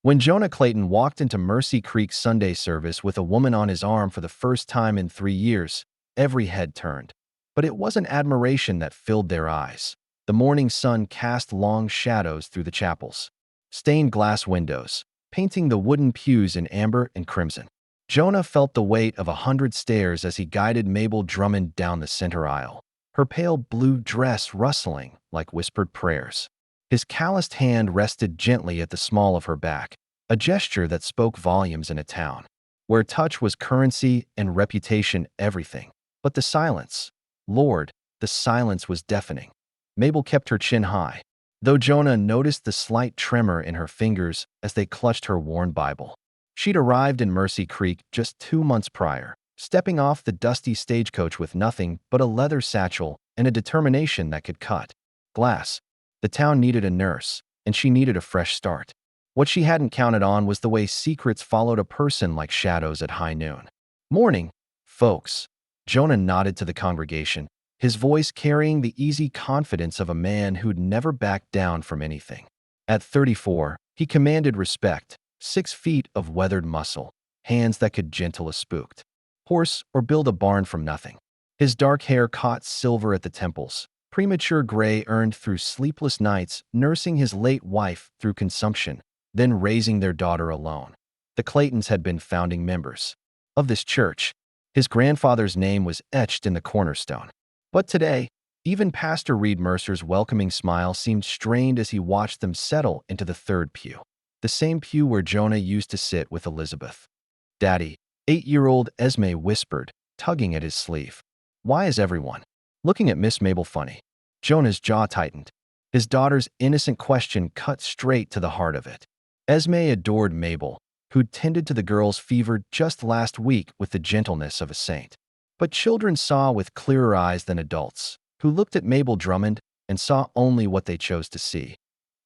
When Jonah Clayton walked into Mercy Creek Sunday service with a woman on his arm for the first time in 3 years, every head turned. But it wasn't admiration that filled their eyes. The morning sun cast long shadows through the chapels, stained glass windows, painting the wooden pews in amber and crimson. Jonah felt the weight of 100 stares as he guided Mabel Drummond down the center aisle, her pale blue dress rustling like whispered prayers. His calloused hand rested gently at the small of her back, a gesture that spoke volumes in a town where touch was currency and reputation everything. But the silence, Lord, the silence was deafening. Mabel kept her chin high, though Jonah noticed the slight tremor in her fingers as they clutched her worn Bible. She'd arrived in Mercy Creek just 2 months prior, stepping off the dusty stagecoach with nothing but a leather satchel and a determination that could cut glass. The town needed a nurse, and she needed a fresh start. What she hadn't counted on was the way secrets followed a person like shadows at high noon. "Morning, folks." Jonah nodded to the congregation, his voice carrying the easy confidence of a man who'd never backed down from anything. At 34, he commanded respect, 6 feet of weathered muscle, hands that could gentle a spooked horse or build a barn from nothing. His dark hair caught silver at the temples, premature gray earned through sleepless nights nursing his late wife through consumption, then raising their daughter alone. The Claytons had been founding members of this church. His grandfather's name was etched in the cornerstone. But today, even Pastor Reed Mercer's welcoming smile seemed strained as he watched them settle into the third pew, the same pew where Jonah used to sit with Elizabeth. "Daddy," 8-year-old Esme whispered, tugging at his sleeve. "Why is everyone looking at Miss Mabel funny?" Jonah's jaw tightened. His daughter's innocent question cut straight to the heart of it. Esme adored Mabel, who'd tended to the girl's fever just last week with the gentleness of a saint. But children saw with clearer eyes than adults, who looked at Mabel Drummond and saw only what they chose to see.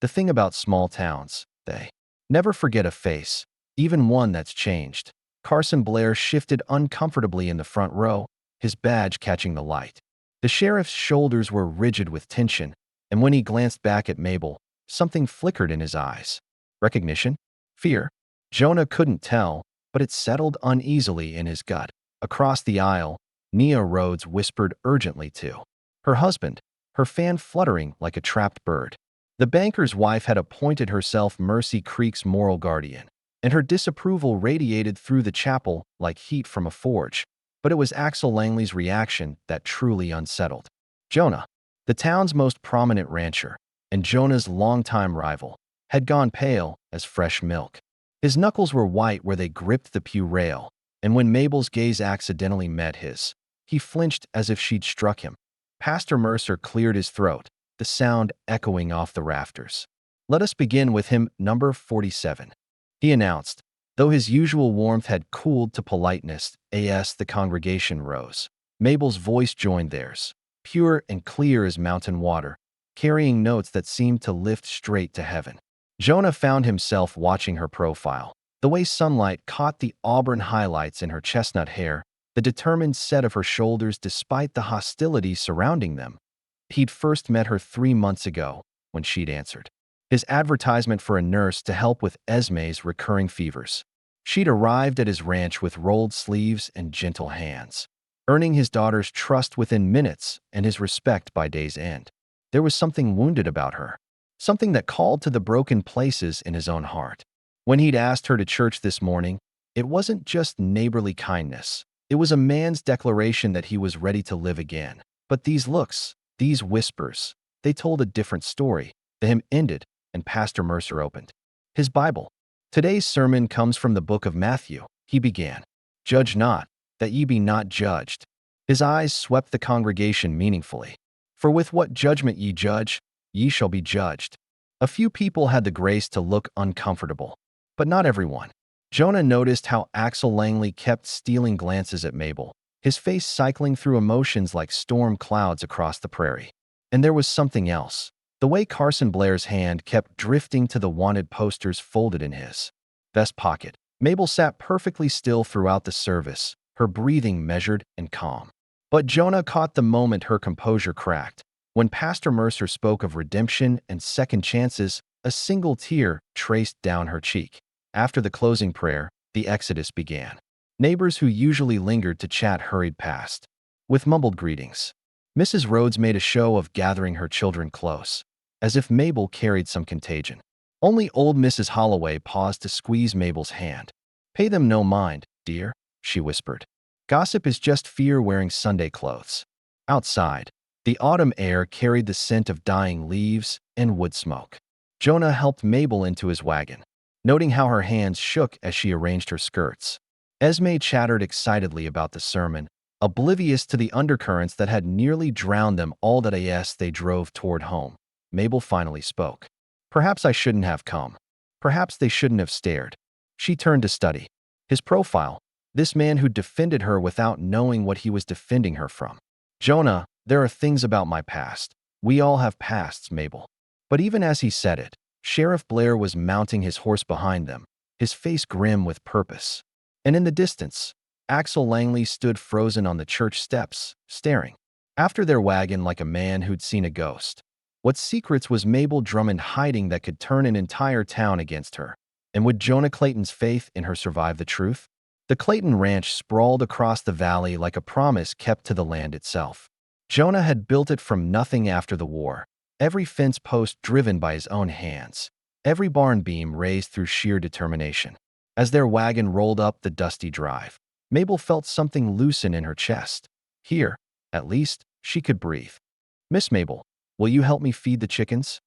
The thing about small towns, they never forget a face, even one that's changed. Carson Blair shifted uncomfortably in the front row, his badge catching the light. The sheriff's shoulders were rigid with tension, and when he glanced back at Mabel, something flickered in his eyes. Recognition? Fear? Jonah couldn't tell, but it settled uneasily in his gut. Across the aisle, Nia Rhodes whispered urgently to her husband, her fan fluttering like a trapped bird. The banker's wife had appointed herself Mercy Creek's moral guardian, and her disapproval radiated through the chapel like heat from a forge. But it was Axel Langley's reaction that truly unsettled. Jonah, the town's most prominent rancher, and Jonah's longtime rival, had gone pale as fresh milk. His knuckles were white where they gripped the pew rail, and when Mabel's gaze accidentally met his, he flinched as if she'd struck him. Pastor Mercer cleared his throat, the sound echoing off the rafters. "Let us begin with hymn number 47, he announced. Though his usual warmth had cooled to politeness, as the congregation rose, Mabel's voice joined theirs, pure and clear as mountain water, carrying notes that seemed to lift straight to heaven. Jonah found himself watching her profile, the way sunlight caught the auburn highlights in her chestnut hair, the determined set of her shoulders despite the hostility surrounding them. He'd first met her 3 months ago when she'd answered his advertisement for a nurse to help with Esme's recurring fevers. She'd arrived at his ranch with rolled sleeves and gentle hands, earning his daughter's trust within minutes and his respect by day's end. There was something wounded about her, something that called to the broken places in his own heart. When he'd asked her to church this morning, it wasn't just neighborly kindness. It was a man's declaration that he was ready to live again. But these looks, these whispers, they told a different story. The hymn ended, and Pastor Mercer opened his Bible. "Today's sermon comes from the book of Matthew," he began. "Judge not, that ye be not judged." His eyes swept the congregation meaningfully. "For with what judgment ye judge, ye shall be judged." A few people had the grace to look uncomfortable, but not everyone. Jonah noticed how Axel Langley kept stealing glances at Mabel, his face cycling through emotions like storm clouds across the prairie. And there was something else. The way Carson Blair's hand kept drifting to the wanted posters folded in his vest pocket. Mabel sat perfectly still throughout the service, her breathing measured and calm. But Jonah caught the moment her composure cracked. When Pastor Mercer spoke of redemption and second chances, a single tear traced down her cheek. After the closing prayer, the exodus began. Neighbors who usually lingered to chat hurried past. With mumbled greetings, Mrs. Rhodes made a show of gathering her children close, as if Mabel carried some contagion. Only old Mrs. Holloway paused to squeeze Mabel's hand. "Pay them no mind, dear," she whispered. "Gossip is just fear wearing Sunday clothes." Outside, the autumn air carried the scent of dying leaves and wood smoke. Jonah helped Mabel into his wagon, noting how her hands shook as she arranged her skirts. Esme chattered excitedly about the sermon, oblivious to the undercurrents that had nearly drowned them all that as they drove toward home. Mabel finally spoke. "Perhaps I shouldn't have come. Perhaps they shouldn't have stared." She turned to study his profile, this man who defended her without knowing what he was defending her from. "Jonah, there are things about my past. We all have pasts, Mabel." But even as he said it, Sheriff Blair was mounting his horse behind them, his face grim with purpose. And in the distance, Axel Langley stood frozen on the church steps, staring after their wagon like a man who'd seen a ghost. What secrets was Mabel Drummond hiding that could turn an entire town against her? And would Jonah Clayton's faith in her survive the truth? The Clayton Ranch sprawled across the valley like a promise kept to the land itself. Jonah had built it from nothing after the war, every fence post driven by his own hands, every barn beam raised through sheer determination. As their wagon rolled up the dusty drive, Mabel felt something loosen in her chest. Here, at least, she could breathe. "Miss Mabel, will you help me feed the chickens?"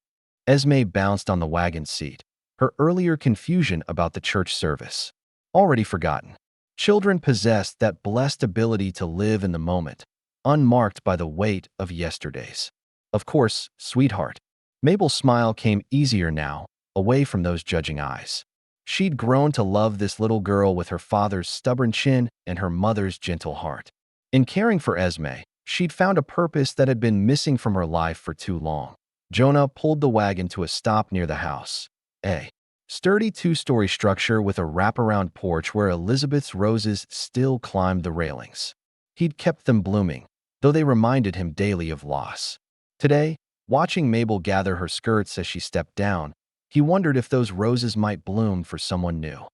Esme bounced on the wagon seat, her earlier confusion about the church service already forgotten. Children possessed that blessed ability to live in the moment, unmarked by the weight of yesterdays. "Of course, sweetheart." Mabel's smile came easier now, away from those judging eyes. She'd grown to love this little girl with her father's stubborn chin and her mother's gentle heart. In caring for Esme, she'd found a purpose that had been missing from her life for too long. Jonah pulled the wagon to a stop near the house. A sturdy two-story structure with a wraparound porch where Elizabeth's roses still climbed the railings. He'd kept them blooming, though they reminded him daily of loss. Today, watching Mabel gather her skirts as she stepped down, he wondered if those roses might bloom for someone new.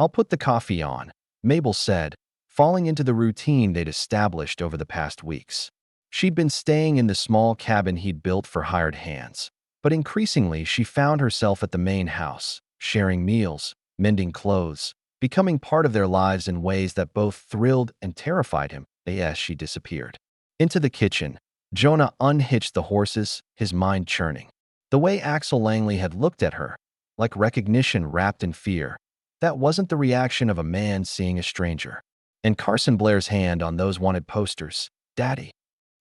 "I'll put the coffee on," Mabel said, falling into the routine they'd established over the past weeks. She'd been staying in the small cabin he'd built for hired hands, but increasingly she found herself at the main house, sharing meals, mending clothes, becoming part of their lives in ways that both thrilled and terrified him as she disappeared. Into the kitchen, Jonah unhitched the horses, his mind churning. The way Axel Langley had looked at her, like recognition wrapped in fear, that wasn't the reaction of a man seeing a stranger. And Carson Blair's hand on those wanted posters. "Daddy."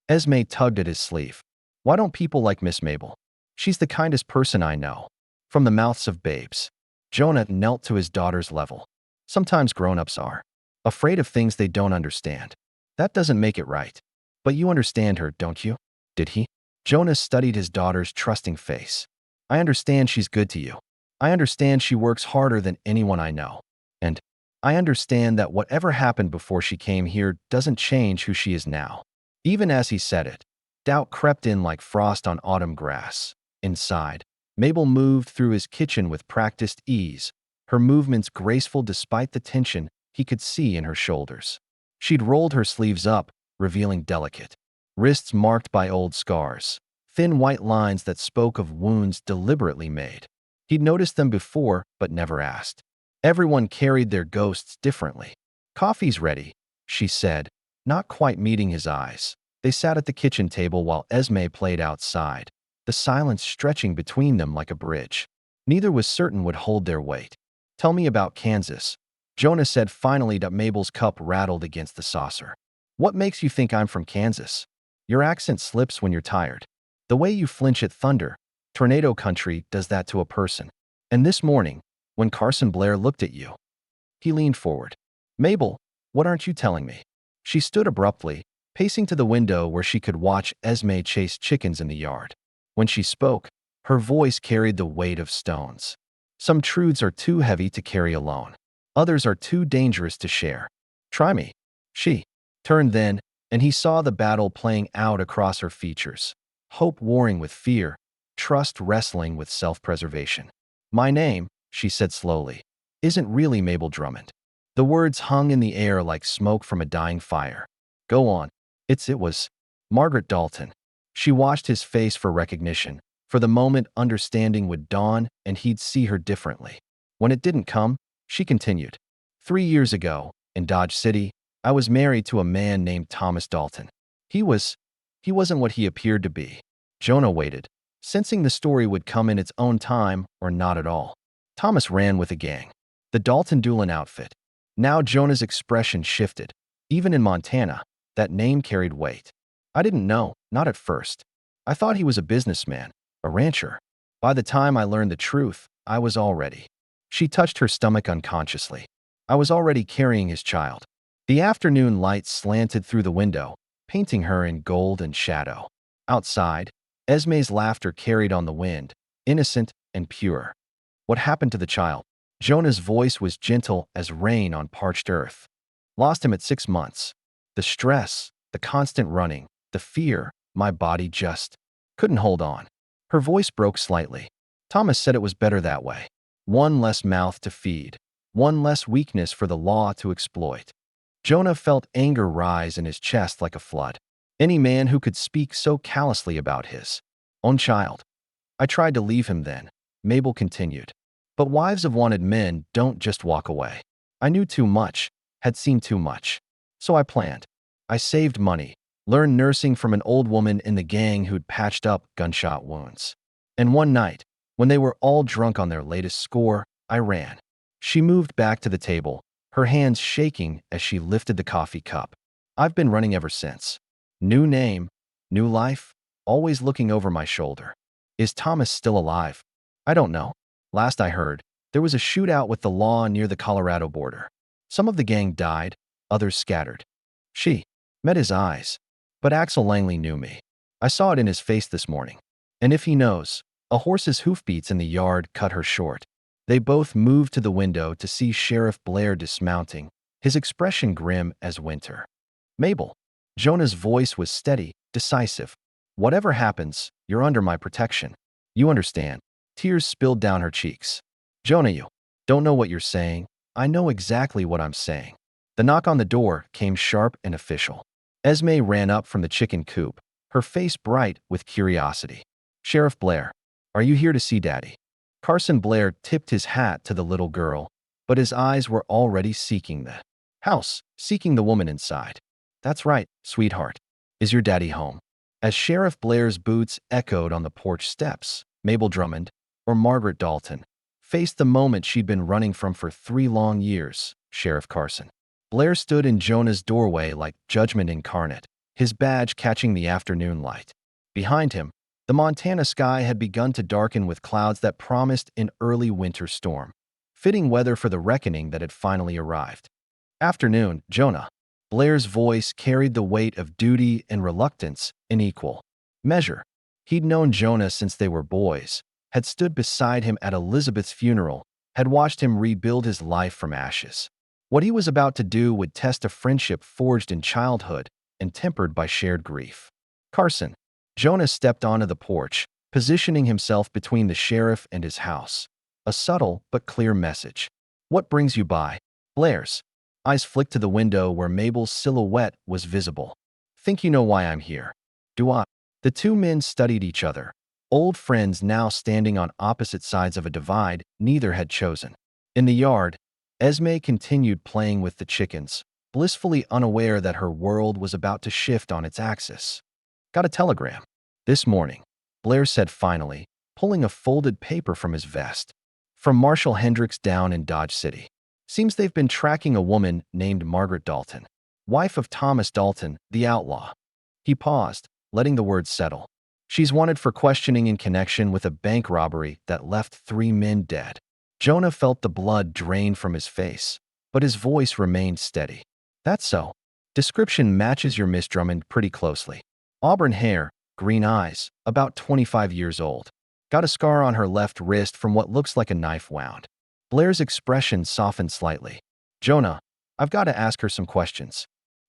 Esme tugged at his sleeve. "Why don't people like Miss Mabel? She's the kindest person I know." From the mouths of babes, Jonah knelt to his daughter's level. "Sometimes grown-ups are afraid of things they don't understand. That doesn't make it right. But you understand her, don't you?" Did he? Jonah studied his daughter's trusting face. "I understand she's good to you. I understand she works harder than anyone I know. And I understand that whatever happened before she came here doesn't change who she is now." Even as he said it, doubt crept in like frost on autumn grass. Inside, Mabel moved through his kitchen with practiced ease, her movements graceful despite the tension he could see in her shoulders. She'd rolled her sleeves up, revealing delicate wrists marked by old scars, thin white lines that spoke of wounds deliberately made. He'd noticed them before, but never asked. Everyone carried their ghosts differently. "Coffee's ready," she said, not quite meeting his eyes. They sat at the kitchen table while Esme played outside, the silence stretching between them like a bridge. Neither was certain would hold their weight. "Tell me about Kansas," Jonah said finally that Mabel's cup rattled against the saucer. "What makes you think I'm from Kansas? Your accent slips when you're tired. The way you flinch at thunder, tornado country does that to a person. And this morning, when Carson Blair looked at you." He leaned forward. "Mabel, what aren't you telling me?" She stood abruptly, pacing to the window where she could watch Esme chase chickens in the yard. When she spoke, her voice carried the weight of stones. "Some truths are too heavy to carry alone. Others are too dangerous to share. Try me." She turned then, and he saw the battle playing out across her features. Hope warring with fear, trust wrestling with self-preservation. "My name," she said slowly, isn't really Mabel Drummond. The words hung in the air like smoke from a dying fire. Go on. It was Margaret Dalton. She watched his face for recognition, for the moment understanding would dawn and he'd see her differently. When it didn't come, she continued. 3 years ago, in Dodge City, I was married to a man named Thomas Dalton. He wasn't what he appeared to be. Jonah waited, sensing the story would come in its own time or not at all. Thomas ran with a gang. The Dalton Doolin outfit. Now Jonah's expression shifted. Even in Montana, that name carried weight. I didn't know, not at first. I thought he was a businessman, a rancher. By the time I learned the truth, I was all ready. She touched her stomach unconsciously. I was already carrying his child. The afternoon light slanted through the window, painting her in gold and shadow. Outside, Esme's laughter carried on the wind, innocent and pure. What happened to the child? Jonah's voice was gentle as rain on parched earth. Lost him at 6 months. The stress, the constant running, the fear, my body just couldn't hold on. Her voice broke slightly. Thomas said it was better that way. One less mouth to feed. One less weakness for the law to exploit. Jonah felt anger rise in his chest like a flood. Any man who could speak so callously about his own child. I tried to leave him then, Mabel continued. But wives of wanted men don't just walk away. I knew too much, had seen too much. So I planned. I saved money, learned nursing from an old woman in the gang who'd patched up gunshot wounds. And one night, when they were all drunk on their latest score, I ran. She moved back to the table, her hands shaking as she lifted the coffee cup. I've been running ever since. New name, new life, always looking over my shoulder. Is Thomas still alive? I don't know. Last I heard, there was a shootout with the law near the Colorado border. Some of the gang died, others scattered. She met his eyes. But Axel Langley knew me. I saw it in his face this morning. And if he knows, a horse's hoofbeats in the yard cut her short. They both moved to the window to see Sheriff Blair dismounting, his expression grim as winter. Mabel. Jonah's voice was steady, decisive. Whatever happens, you're under my protection. You understand. Tears spilled down her cheeks. Jonah, you don't know what you're saying. I know exactly what I'm saying. The knock on the door came sharp and official. Esme ran up from the chicken coop, her face bright with curiosity. Sheriff Blair, are you here to see Daddy? Carson Blair tipped his hat to the little girl, but his eyes were already seeking the house, seeking the woman inside. That's right, sweetheart. Is your daddy home? As Sheriff Blair's boots echoed on the porch steps, Mabel Drummond, or Margaret Dalton, faced the moment she'd been running from for 3 long years, Sheriff Carson. Blair stood in Jonah's doorway like judgment incarnate, his badge catching the afternoon light. Behind him, the Montana sky had begun to darken with clouds that promised an early winter storm, fitting weather for the reckoning that had finally arrived. Afternoon, Jonah. Blair's voice carried the weight of duty and reluctance in equal measure. He'd known Jonah since they were boys, had stood beside him at Elizabeth's funeral, had watched him rebuild his life from ashes. What he was about to do would test a friendship forged in childhood and tempered by shared grief. Carson. Jonah stepped onto the porch, positioning himself between the sheriff and his house. A subtle but clear message. What brings you by? Blair's eyes flicked to the window where Mabel's silhouette was visible. Think you know why I'm here? Do I? The two men studied each other. Old friends now standing on opposite sides of a divide neither had chosen. In the yard, Esme continued playing with the chickens, blissfully unaware that her world was about to shift on its axis. Got a telegram. This morning, Blair said finally, pulling a folded paper from his vest. From Marshall Hendricks down in Dodge City. Seems they've been tracking a woman named Margaret Dalton, wife of Thomas Dalton, the outlaw. He paused, letting the words settle. She's wanted for questioning in connection with a bank robbery that left 3 men dead. Jonah felt the blood drain from his face, but his voice remained steady. That's so. Description matches your Miss Drummond pretty closely. Auburn hair, green eyes, about 25 years old. Got a scar on her left wrist from what looks like a knife wound. Blair's expression softened slightly. Jonah, I've got to ask her some questions.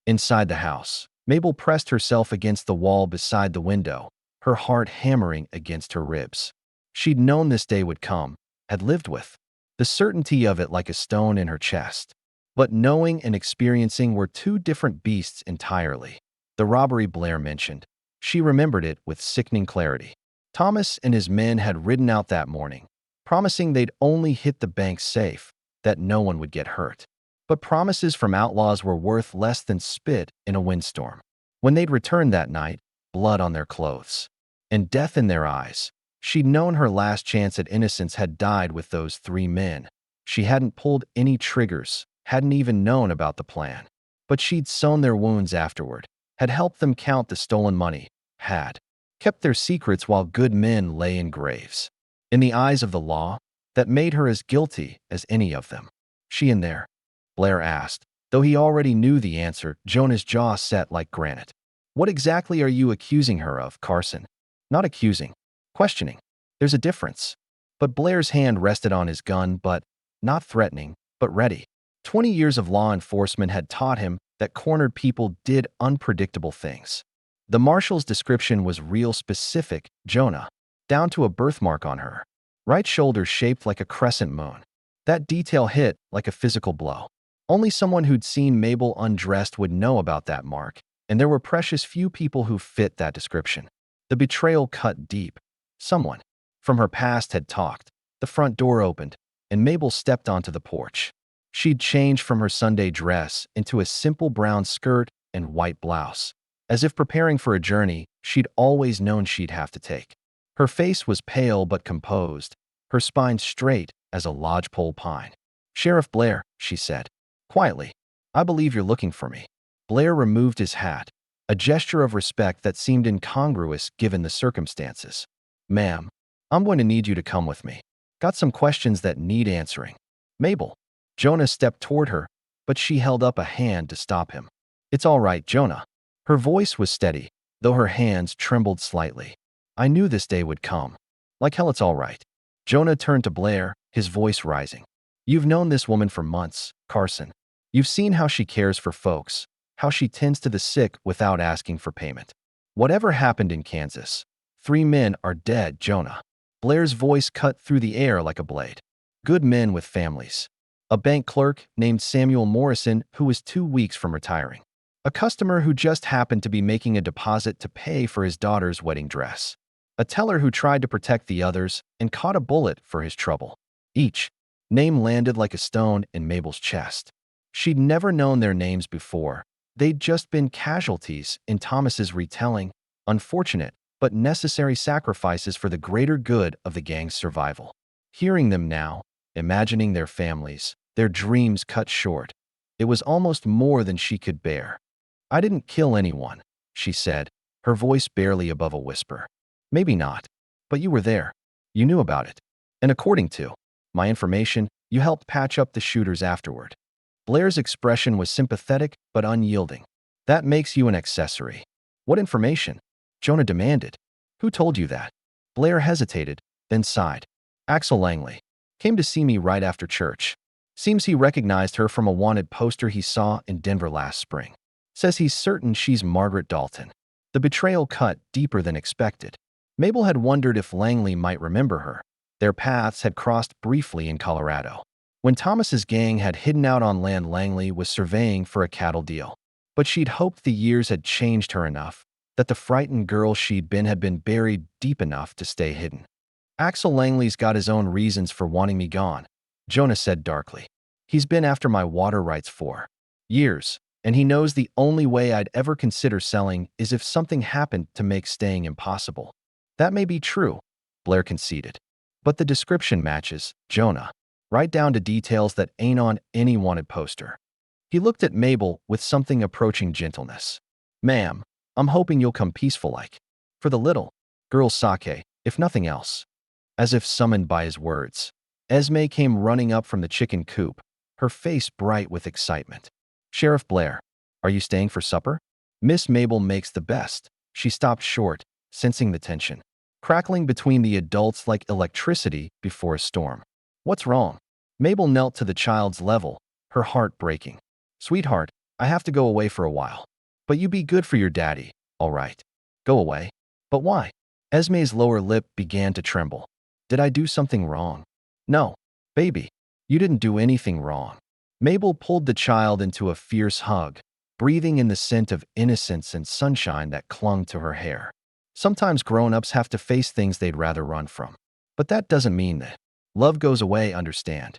Inside the house, Mabel pressed herself against the wall beside the window, her heart hammering against her ribs. She'd known this day would come, had lived with the certainty of it like a stone in her chest. But knowing and experiencing were two different beasts entirely. The robbery Blair mentioned. She remembered it with sickening clarity. Thomas and his men had ridden out that morning, promising they'd only hit the bank safe, that no one would get hurt. But promises from outlaws were worth less than spit in a windstorm. When they'd returned that night, blood on their clothes and death in their eyes, she'd known her last chance at innocence had died with those three men. She hadn't pulled any triggers, hadn't even known about the plan. But she'd sewn their wounds afterward, had helped them count the stolen money, had kept their secrets while good men lay in graves. In the eyes of the law, that made her as guilty as any of them. She in there? Blair asked. Though he already knew the answer, Jonah's jaw set like granite. What exactly are you accusing her of, Carson? Not accusing. Questioning. There's a difference. But Blair's hand rested on his gun, but not threatening, but ready. 20 years of law enforcement had taught him that cornered people did unpredictable things. The marshal's description was real specific, Jonah, down to a birthmark on her right shoulder shaped like a crescent moon. That detail hit like a physical blow. Only someone who'd seen Mabel undressed would know about that mark, and there were precious few people who fit that description. The betrayal cut deep. Someone from her past had talked. The front door opened, and Mabel stepped onto the porch. She'd changed from her Sunday dress into a simple brown skirt and white blouse. As if preparing for a journey she'd always known she'd have to take. Her face was pale but composed, her spine straight as a lodgepole pine. "Sheriff Blair," she said, quietly, "I believe you're looking for me." Blair removed his hat, a gesture of respect that seemed incongruous given the circumstances. "Ma'am, I'm going to need you to come with me. Got some questions that need answering." "Mabel." Jonah stepped toward her, but she held up a hand to stop him. "It's all right, Jonah." Her voice was steady, though her hands trembled slightly. "I knew this day would come. Like hell, it's all right." Jonah turned to Blair, his voice rising. "You've known this woman for months, Carson. You've seen how she cares for folks, how she tends to the sick without asking for payment. Whatever happened in Kansas, 3 men are dead, Jonah." Blair's voice cut through the air like a blade. "Good men with families. A bank clerk named Samuel Morrison who was 2 weeks from retiring. A customer who just happened to be making a deposit to pay for his daughter's wedding dress. A teller who tried to protect the others and caught a bullet for his trouble. Each name landed like a stone in Mabel's chest. She'd never known their names before. They'd just been casualties in Thomas's retelling, unfortunate but necessary sacrifices for the greater good of the gang's survival. Hearing them now, imagining their families, their dreams cut short, it was almost more than she could bear. "I didn't kill anyone," she said, her voice barely above a whisper. "Maybe not, but you were there. You knew about it. And according to my information, you helped patch up the shooters afterward." Blair's expression was sympathetic but unyielding. "That makes you an accessory." "What information?" Jonah demanded. "Who told you that?" Blair hesitated, then sighed. "Axel Langley. Came to see me right after church. Seems he recognized her from a wanted poster he saw in Denver last spring. Says he's certain she's Margaret Dalton." The betrayal cut deeper than expected. Mabel had wondered if Langley might remember her. Their paths had crossed briefly in Colorado, when Thomas's gang had hidden out on land Langley was surveying for a cattle deal. But she'd hoped the years had changed her enough, that the frightened girl she'd been had been buried deep enough to stay hidden. "Axel Langley's got his own reasons for wanting me gone," Jonah said darkly. "He's been after my water rights for years, and he knows the only way I'd ever consider selling is if something happened to make staying impossible." "That may be true," Blair conceded. "But the description matches, Jonah. Right down to details that ain't on any wanted poster." He looked at Mabel with something approaching gentleness. "Ma'am, I'm hoping you'll come peaceful-like. For the little girl's sake, if nothing else." As if summoned by his words, Esme came running up from the chicken coop, her face bright with excitement. "Sheriff Blair, are you staying for supper?" Miss Mabel makes the best. She stopped short, sensing the tension crackling between the adults like electricity before a storm. "What's wrong?" Mabel knelt to the child's level, her heart breaking. "Sweetheart, I have to go away for a while. But you be good for your daddy, all right? Go away." "But why?" Esme's lower lip began to tremble. "Did I do something wrong?" "No, baby. You didn't do anything wrong. Mabel pulled the child into a fierce hug, breathing in the scent of innocence and sunshine that clung to her hair. Sometimes grown-ups have to face things they'd rather run from. But that doesn't mean that love goes away, understand.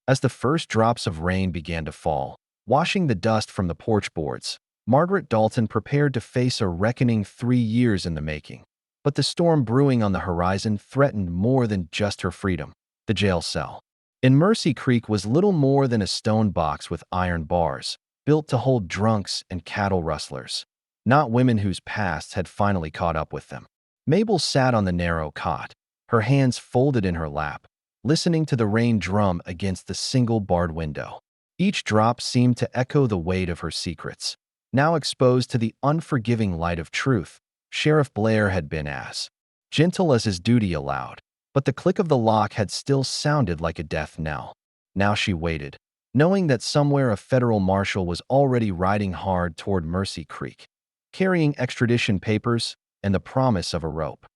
As the first drops of rain began to fall, washing the dust from the porch boards, Margaret Dalton prepared to face a reckoning 3 years in the making. But the storm brewing on the horizon threatened more than just her freedom. The jail cell in Mercy Creek was little more than a stone box with iron bars, built to hold drunks and cattle rustlers, not women whose pasts had finally caught up with them. Mabel sat on the narrow cot, her hands folded in her lap, listening to the rain drum against the single-barred window. Each drop seemed to echo the weight of her secrets. Now exposed to the unforgiving light of truth, Sheriff Blair had been as gentle as his duty allowed, but the click of the lock had still sounded like a death knell. Now she waited, knowing that somewhere a federal marshal was already riding hard toward Mercy Creek, carrying extradition papers and the promise of a rope.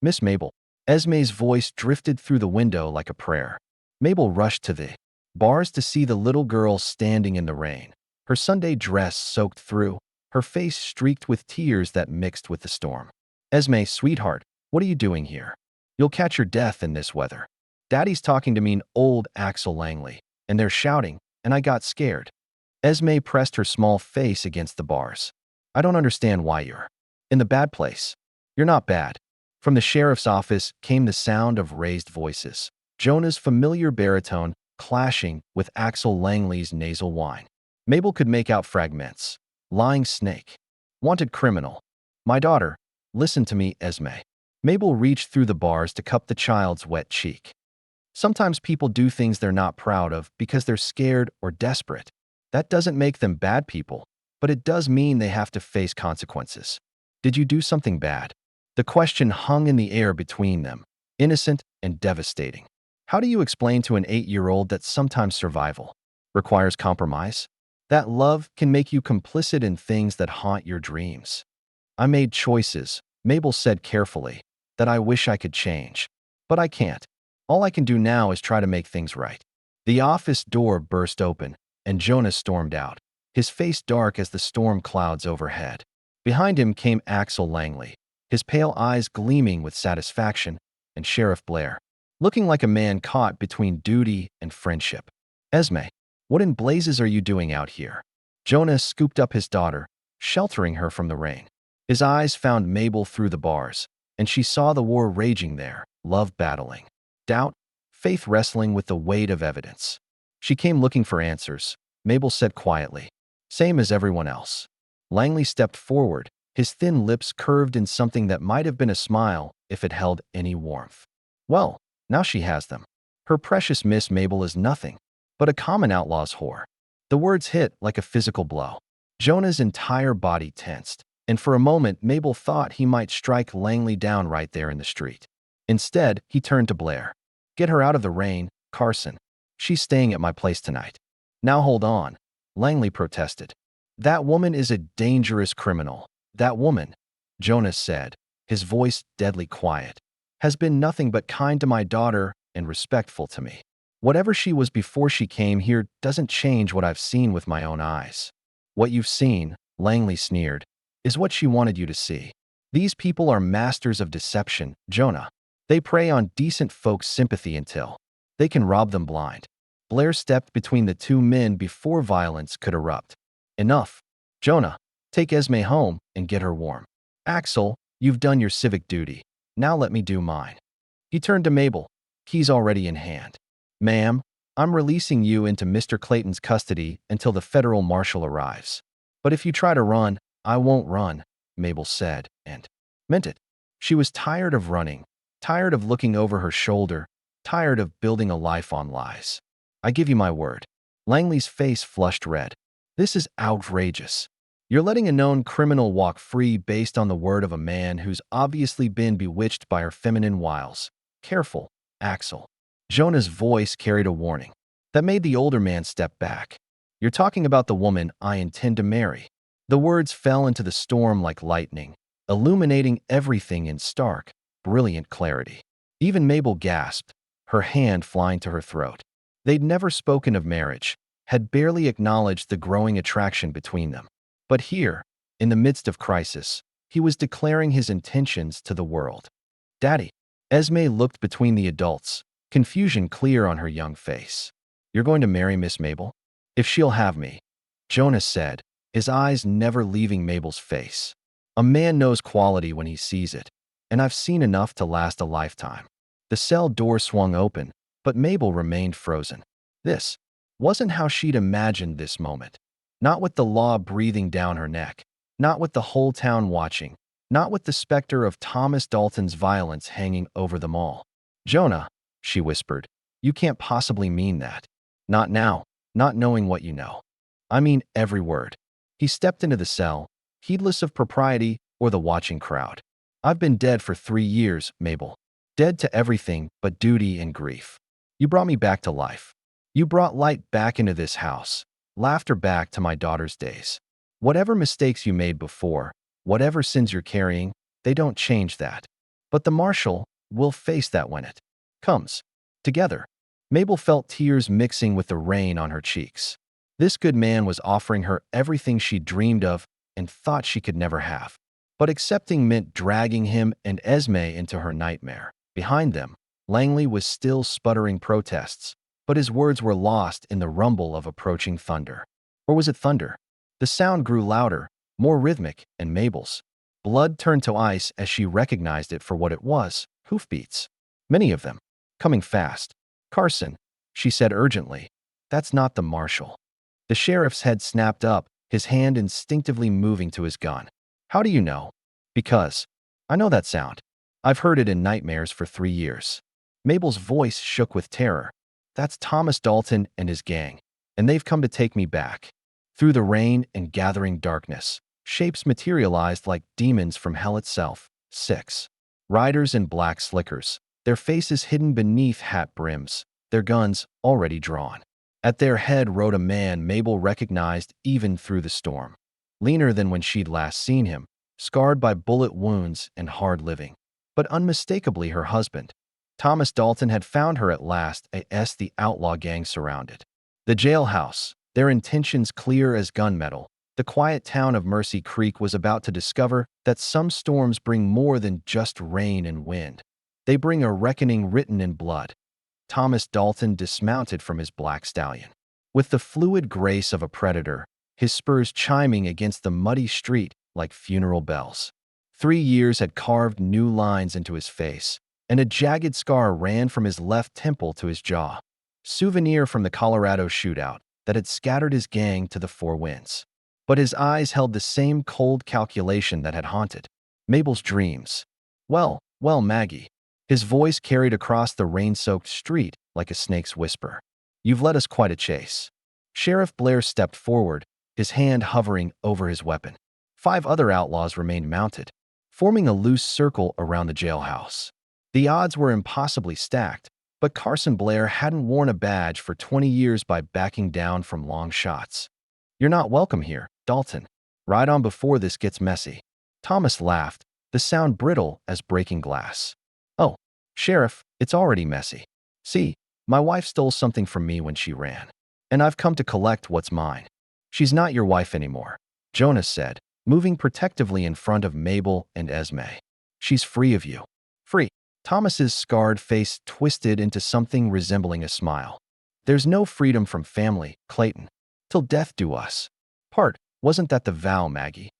"Miss Mabel." Esme's voice drifted through the window like a prayer. Mabel rushed to the bars to see the little girl standing in the rain, her Sunday dress soaked through, her face streaked with tears that mixed with the storm. "Esme, sweetheart, what are you doing here? You'll catch your death in this weather. Daddy's talking to me," old Axel Langley, "and they're shouting, and I got scared." Esme pressed her small face against the bars. "I don't understand why you're in the bad place." "You're not bad." From the sheriff's office came the sound of raised voices, Jonah's familiar baritone clashing with Axel Langley's nasal whine. Mabel could make out fragments. "Lying snake. Wanted criminal. My daughter. Listen to me, Esme." Mabel reached through the bars to cup the child's wet cheek. "Sometimes people do things they're not proud of because they're scared or desperate. That doesn't make them bad people, but it does mean they have to face consequences. Did you do something bad?" The question hung in the air between them, innocent and devastating. How do you explain to an 8-year-old that sometimes survival requires compromise? That love can make you complicit in things that haunt your dreams. "I made choices," Mabel said carefully, "that I wish I could change. But I can't. All I can do now is try to make things right." The office door burst open, and Jonah stormed out, his face dark as the storm clouds overhead. Behind him came Axel Langley, his pale eyes gleaming with satisfaction, and Sheriff Blair, looking like a man caught between duty and friendship. "Esme, what in blazes are you doing out here?" Jonah scooped up his daughter, sheltering her from the rain. His eyes found Mabel through the bars, and she saw the war raging there, love battling, doubt, faith wrestling with the weight of evidence. "She came looking for answers," Mabel said quietly. "Same as everyone else." Langley stepped forward, his thin lips curved in something that might have been a smile if it held any warmth. "Well, now she has them. Her precious Miss Mabel is nothing but a common outlaw's whore." The words hit like a physical blow. Jonah's entire body tensed, and for a moment Mabel thought he might strike Langley down right there in the street. Instead, he turned to Blair. "Get her out of the rain, Carson. She's staying at my place tonight." "Now hold on," Langley protested. "That woman is a dangerous criminal. That woman," Jonas said, his voice deadly quiet, "has been nothing but kind to my daughter and respectful to me. Whatever she was before she came here doesn't change what I've seen with my own eyes." "What you've seen," Langley sneered, "is what she wanted you to see. These people are masters of deception, Jonah. They prey on decent folks' sympathy until they can rob them blind." Blair stepped between the two men before violence could erupt. "Enough. Jonah, take Esme home and get her warm. Axel, you've done your civic duty. Now let me do mine." He turned to Mabel, keys already in hand. "Ma'am, I'm releasing you into Mr. Clayton's custody until the federal marshal arrives. But if you try to run, I won't run," Mabel said, and meant it. She was tired of running, tired of looking over her shoulder, tired of building a life on lies. "I give you my word." Langley's face flushed red. "This is outrageous. You're letting a known criminal walk free based on the word of a man who's obviously been bewitched by her feminine wiles. Careful, Axel." Jonah's voice carried a warning that made the older man step back. "You're talking about the woman I intend to marry." The words fell into the storm like lightning, illuminating everything in stark, brilliant clarity. Even Mabel gasped, her hand flying to her throat. They'd never spoken of marriage, had barely acknowledged the growing attraction between them. But here, in the midst of crisis, he was declaring his intentions to the world. "Daddy." Esme looked between the adults, confusion clear on her young face. "You're going to marry Miss Mabel? If she'll have me," Jonas said, his eyes never leaving Mabel's face. "A man knows quality when he sees it, and I've seen enough to last a lifetime." The cell door swung open, but Mabel remained frozen. This wasn't how she'd imagined this moment. Not with the law breathing down her neck, not with the whole town watching, not with the specter of Thomas Dalton's violence hanging over them all. "Jonah," she whispered, "you can't possibly mean that. Not now, not knowing what you know." "I mean every word." He stepped into the cell, heedless of propriety or the watching crowd. "I've been dead for 3 years, Mabel. Dead to everything but duty and grief. You brought me back to life. You brought light back into this house, laughter back to my daughter's days. Whatever mistakes you made before, whatever sins you're carrying, they don't change that. But the marshal will face that when it comes." Together, Mabel felt tears mixing with the rain on her cheeks. This good man was offering her everything she dreamed of and thought she could never have. But accepting meant dragging him and Esme into her nightmare. Behind them, Langley was still sputtering protests, but his words were lost in the rumble of approaching thunder. Or was it thunder? The sound grew louder, more rhythmic, and Mabel's blood turned to ice as she recognized it for what it was: hoofbeats. Many of them, coming fast. "Carson," she said urgently, "that's not the marshal." The sheriff's head snapped up, his hand instinctively moving to his gun. "How do you know?" "Because I know that sound. I've heard it in nightmares for 3 years." Mabel's voice shook with terror. "That's Thomas Dalton and his gang, and they've come to take me back." Through the rain and gathering darkness, shapes materialized like demons from hell itself. 6 riders in black slickers, their faces hidden beneath hat brims, their guns already drawn. At their head rode a man Mabel recognized even through the storm. Leaner than when she'd last seen him, scarred by bullet wounds and hard living, but unmistakably her husband. Thomas Dalton had found her at last as the outlaw gang surrounded the jailhouse, their intentions clear as gunmetal. The quiet town of Mercy Creek was about to discover that some storms bring more than just rain and wind. They bring a reckoning written in blood. Thomas Dalton dismounted from his black stallion. With the fluid grace of a predator, his spurs chiming against the muddy street like funeral bells. 3 years had carved new lines into his face, and a jagged scar ran from his left temple to his jaw. Souvenir from the Colorado shootout that had scattered his gang to the 4 winds. But his eyes held the same cold calculation that had haunted Mabel's dreams. Well, Maggie." His voice carried across the rain-soaked street like a snake's whisper. "You've led us quite a chase." Sheriff Blair stepped forward, his hand hovering over his weapon. 5 other outlaws remained mounted, forming a loose circle around the jailhouse. The odds were impossibly stacked, but Carson Blair hadn't worn a badge for 20 years by backing down from long shots. "You're not welcome here, Dalton. Ride on before this gets messy." Thomas laughed, the sound brittle as breaking glass. "Oh, Sheriff, it's already messy. See, my wife stole something from me when she ran, and I've come to collect what's mine." "She's not your wife anymore," Jonas said, moving protectively in front of Mabel and Esme. "She's free of you." "Free?" Thomas's scarred face twisted into something resembling a smile. "There's no freedom from family, Clayton. Till death do us part. Wasn't that the vow, Maggie?"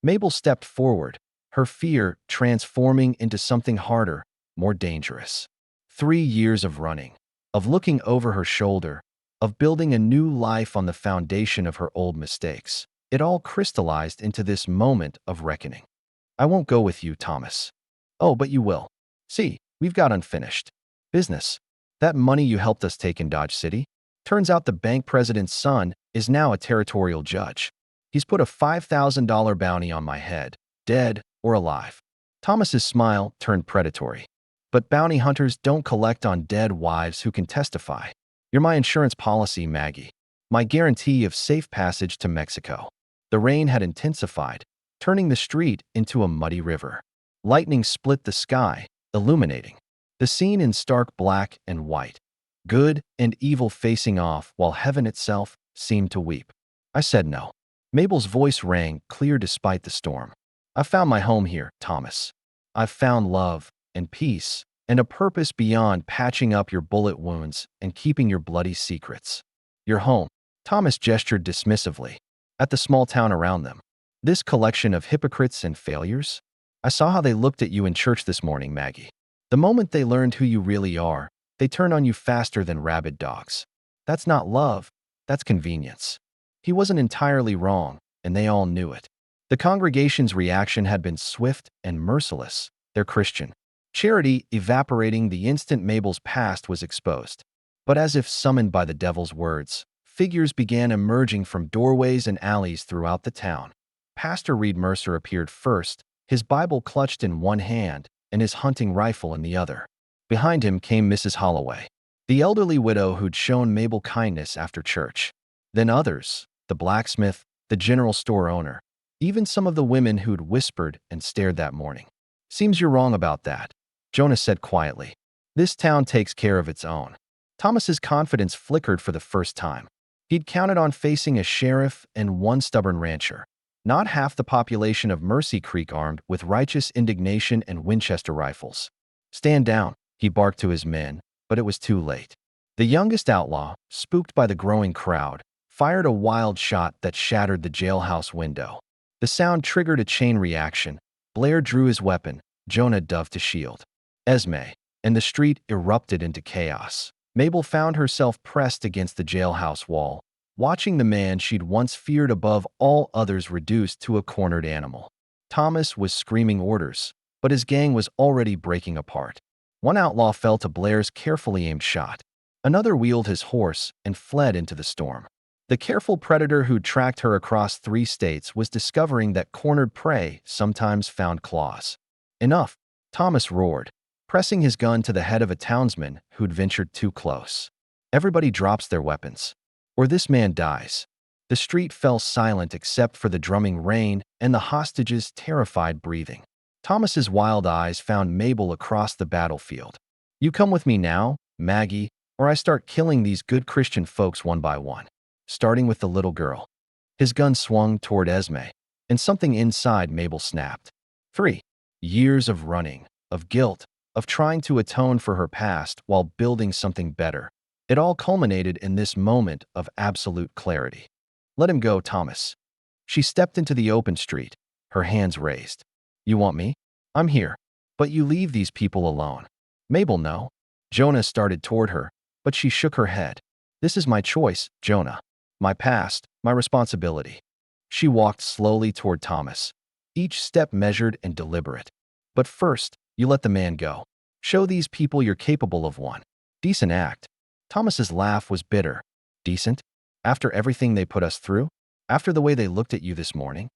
Mabel stepped forward, her fear transforming into something harder, more dangerous. 3 years of running, of looking over her shoulder, of building a new life on the foundation of her old mistakes. It all crystallized into this moment of reckoning. "I won't go with you, Thomas." "Oh, but you will. See, we've got unfinished business. That money you helped us take in Dodge City? Turns out the bank president's son is now a territorial judge. He's put a $5,000 bounty on my head, dead or alive." Thomas's smile turned predatory. "But bounty hunters don't collect on dead wives who can testify. You're my insurance policy, Maggie. My guarantee of safe passage to Mexico." The rain had intensified, turning the street into a muddy river. Lightning split the sky, illuminating the scene in stark black and white. good and evil facing off while heaven itself seemed to weep. I said no. Mabel's voice rang clear despite the storm. I've found my home here, Thomas. I've found love and peace and a purpose beyond patching up your bullet wounds and keeping your bloody secrets. Your home. Thomas gestured dismissively at the small town around them. This collection of hypocrites and failures? I saw how they looked at you in church this morning, Maggie. The moment they learned who you really are, they turn on you faster than rabid dogs. That's not love, that's convenience. He wasn't entirely wrong, and they all knew it. The congregation's reaction had been swift and merciless. They're Christian. Charity evaporating the instant Mabel's past was exposed. But as if summoned by the devil's words, figures began emerging from doorways and alleys throughout the town. Pastor Reed Mercer appeared first, his Bible clutched in one hand and his hunting rifle in the other. Behind him came Mrs. Holloway, the elderly widow who'd shown Mabel kindness after church. Then others, the blacksmith, the general store owner, even some of the women who'd whispered and stared that morning. Seems you're wrong about that, Jonah said quietly. This town takes care of its own. Thomas's confidence flickered for the first time. He'd counted on facing a sheriff and one stubborn rancher. Not half the population of Mercy Creek armed with righteous indignation and Winchester rifles. Stand down, he barked to his men, but it was too late. The youngest outlaw, spooked by the growing crowd, fired a wild shot that shattered the jailhouse window. The sound triggered a chain reaction. Blair drew his weapon, Jonah dove to shield. Esme, and the street erupted into chaos. Mabel found herself pressed against the jailhouse wall, watching the man she'd once feared above all others reduced to a cornered animal. Thomas was screaming orders, but his gang was already breaking apart. One outlaw fell to Blair's carefully aimed shot. Another wheeled his horse and fled into the storm. The careful predator who'd tracked her across 3 states was discovering that cornered prey sometimes found claws. Enough, Thomas roared, pressing his gun to the head of a townsman who'd ventured too close. Everybody drops their weapons, or this man dies. The street fell silent except for the drumming rain and the hostages' terrified breathing. Thomas's wild eyes found Mabel across the battlefield. You come with me now, Maggie, or I start killing these good Christian folks one by one. Starting with the little girl. His gun swung toward Esme, and something inside Mabel snapped. 3 years of running, of guilt, of trying to atone for her past while building something better. It all culminated in this moment of absolute clarity. Let him go, Thomas. She stepped into the open street, her hands raised. You want me? I'm here. But you leave these people alone. Mabel, no. Jonah started toward her, but she shook her head. This is my choice, Jonah. My past, my responsibility. She walked slowly toward Thomas, each step measured and deliberate. But first, you let the man go. Show these people you're capable of one decent act. Thomas's laugh was bitter. Decent? After everything they put us through? After the way they looked at you this morning?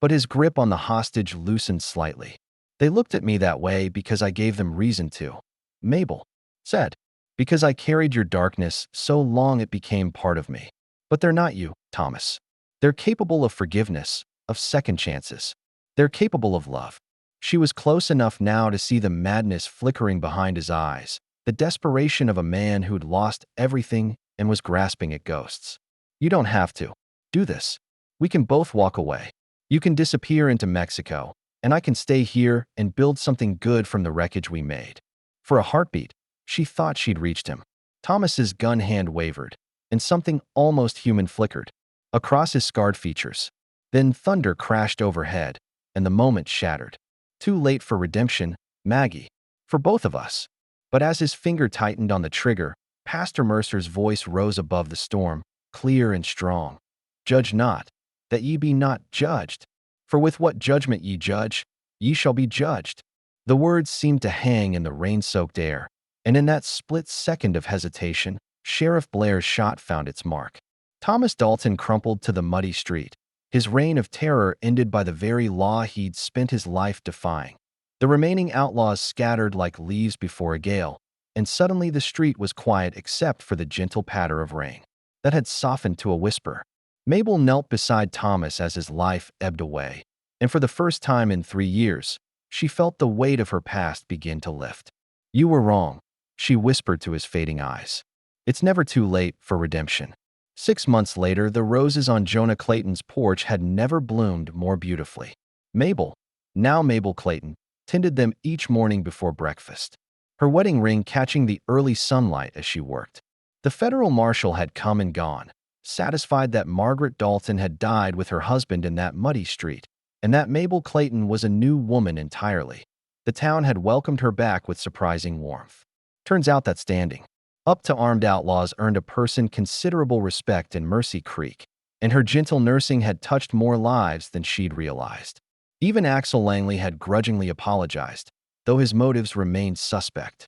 But his grip on the hostage loosened slightly. They looked at me that way because I gave them reason to. Mabel said, because I carried your darkness so long it became part of me. But they're not you, Thomas. They're capable of forgiveness, of second chances. They're capable of love. She was close enough now to see the madness flickering behind his eyes, the desperation of a man who'd lost everything and was grasping at ghosts. You don't have to do this. We can both walk away. You can disappear into Mexico, and I can stay here and build something good from the wreckage we made. For a heartbeat, she thought she'd reached him. Thomas's gun hand wavered, and something almost human flickered across his scarred features. Then thunder crashed overhead, and the moment shattered. Too late for redemption, Maggie. For both of us. But as his finger tightened on the trigger, Pastor Mercer's voice rose above the storm, clear and strong. Judge not, that ye be not judged. For with what judgment ye judge, ye shall be judged. The words seemed to hang in the rain-soaked air, and in that split second of hesitation, Sheriff Blair's shot found its mark. Thomas Dalton crumpled to the muddy street, his reign of terror ended by the very law he'd spent his life defying. The remaining outlaws scattered like leaves before a gale, and suddenly the street was quiet except for the gentle patter of rain that had softened to a whisper. Mabel knelt beside Thomas as his life ebbed away, and for the first time in 3 years, she felt the weight of her past begin to lift. You were wrong, she whispered to his fading eyes. It's never too late for redemption. 6 months later, the roses on Jonah Clayton's porch had never bloomed more beautifully. Mabel, now Mabel Clayton, tended them each morning before breakfast, her wedding ring catching the early sunlight as she worked. The federal marshal had come and gone, satisfied that Margaret Dalton had died with her husband in that muddy street, and that Mabel Clayton was a new woman entirely. The town had welcomed her back with surprising warmth. Turns out that standing up to armed outlaws earned a person considerable respect in Mercy Creek, and her gentle nursing had touched more lives than she'd realized. Even Axel Langley had grudgingly apologized, though his motives remained suspect.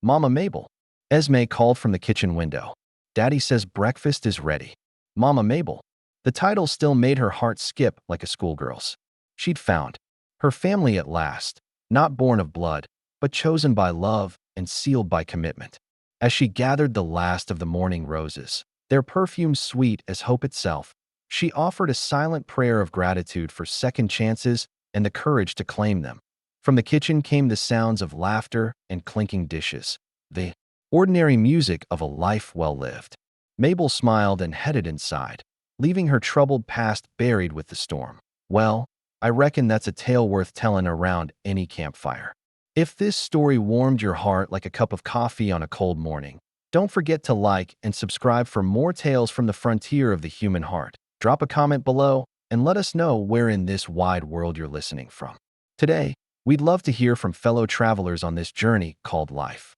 "Mama Mabel," Esme called from the kitchen window. "Daddy says breakfast is ready." Mama Mabel. The title still made her heart skip like a schoolgirl's. She'd found her family at last, not born of blood, but chosen by love and sealed by commitment. As she gathered the last of the morning roses, their perfume sweet as hope itself, she offered a silent prayer of gratitude for second chances and the courage to claim them. From the kitchen came the sounds of laughter and clinking dishes, the ordinary music of a life well lived. Mabel smiled and headed inside, leaving her troubled past buried with the storm. Well, I reckon that's a tale worth telling around any campfire. If this story warmed your heart like a cup of coffee on a cold morning, don't forget to like and subscribe for more tales from the frontier of the human heart. Drop a comment below and let us know where in this wide world you're listening from. Today, we'd love to hear from fellow travelers on this journey called life.